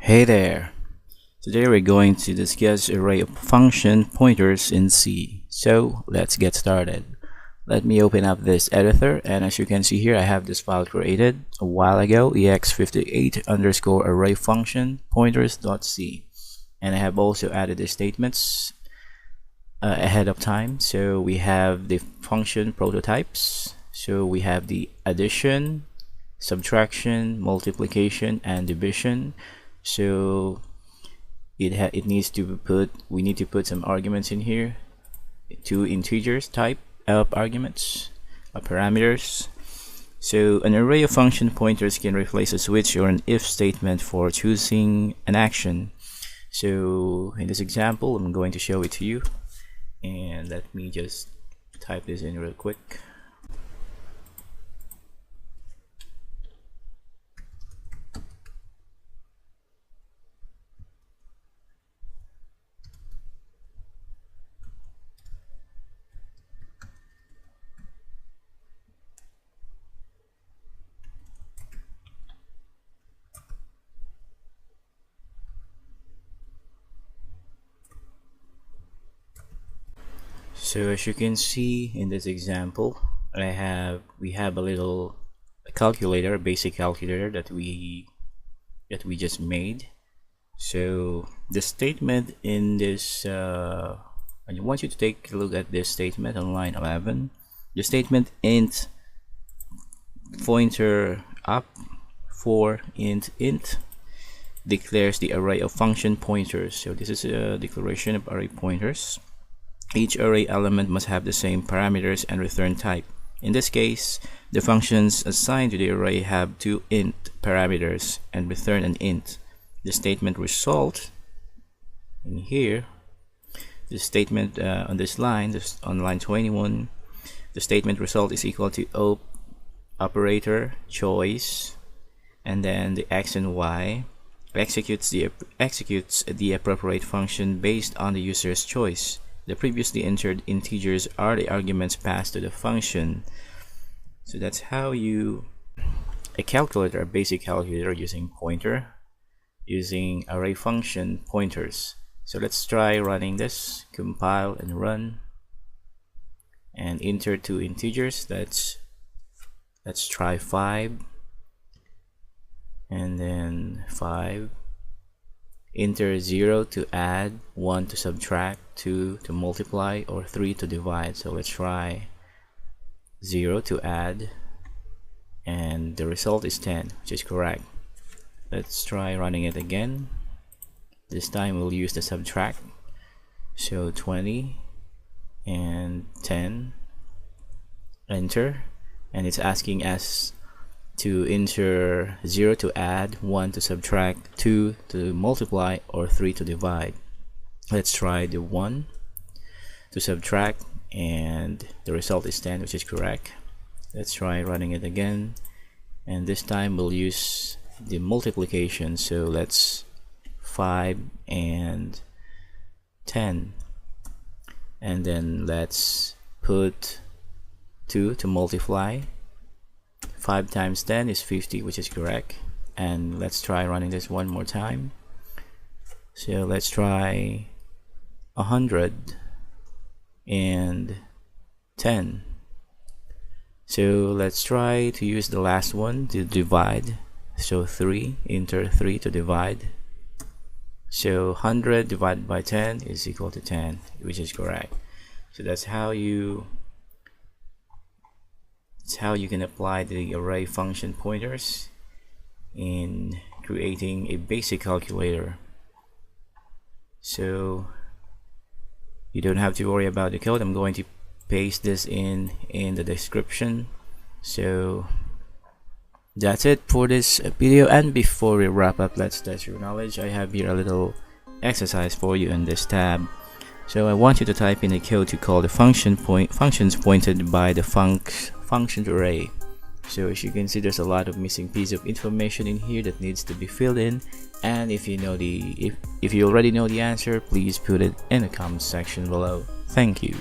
Hey there! Today we're going to discuss array of function pointers in C. So let's get started. Let me open up this editor, and as you can see here, I have this file created a while ago, ex58 underscore array function pointers.c, and I have also added the statements ahead of time. So we have the function prototypes. So we have the addition, subtraction, multiplication, and division. So it needs to we need to put some arguments in here, two integers type of arguments, parameters. So an array of function pointers can replace a switch or an if statement for choosing an action. So in this example, I'm going to show it to you, and let me just type this in real quick. So as you can see in this example, we have a little calculator, a basic calculator that we just made. So the statement in this, I want you to take a look at this statement on line 11. The statement int pointer up for int declares the array of function pointers. So this is a declaration of array pointers. Each array element must have the same parameters and return type. In this case, the functions assigned to the array have two int parameters and return an int. The statement result in here, the statement on this line, on line 21, the statement result is equal to op operator choice, and then the x and y executes the appropriate function based on the user's choice. The previously entered integers are the arguments passed to the function. So that's how a calculator, a basic calculator using pointer, using array function pointers. So let's try running this, compile and run, and enter two integers. Let's try 5, and then 5. Enter 0 to add, 1 to subtract, 2 to multiply, or 3 to divide. So let's try 0 to add, and the result is 10, which is correct. Let's try running it again. This time we'll use the subtract. So 20 and 10. Enter, and it's asking us to enter 0 to add, 1 to subtract, 2 to multiply, or 3 to divide. Let's try the 1 to subtract, and the result is 10, which is correct. Let's try running it again, and this time we'll use the multiplication. So let's 5 and 10, and then let's put 2 to multiply. 5 times 10 is 50, which is correct. And let's try running this one more time. So let's try 100 and 10. So let's try to use the last one to divide. So 3, enter 3 to divide. So 100 divided by 10 is equal to 10, which is correct. So that's how you can apply the array function pointers in creating a basic calculator. So you don't have to worry about the code. I'm going to paste this in the description. So that's it for this video, and before we wrap up, let's test your knowledge. I have here a little exercise for you in this tab. So I want you to type in a code to call the functions pointed by the function array. So as you can see, there's a lot of missing piece of information in here that needs to be filled in, and if you already know the answer, please put it in the comment section below. Thank you.